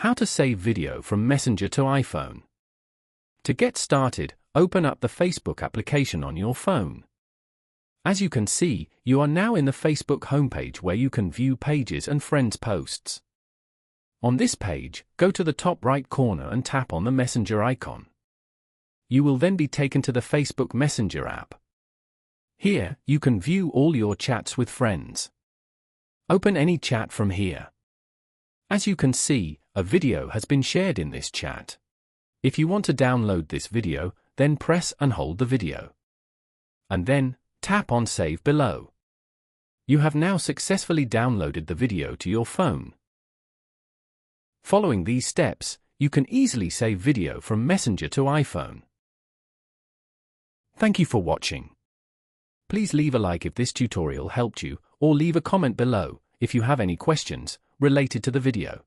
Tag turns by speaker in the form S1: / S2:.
S1: How to save video from Messenger to iPhone. To get started, open up the Facebook application on your phone. As you can see, you are now in the Facebook homepage where you can view pages and friends' posts. On this page, go to the top right corner and tap on the Messenger icon. You will then be taken to the Facebook Messenger app. Here, you can view all your chats with friends. Open any chat from here. As you can see, a video has been shared in this chat. If you want to download this video, then press and hold the video. And then, tap on Save below. You have now successfully downloaded the video to your phone. Following these steps, you can easily save video from Messenger to iPhone. Thank you for watching. Please leave a like if this tutorial helped you, or leave a comment below if you have any questions related to the video.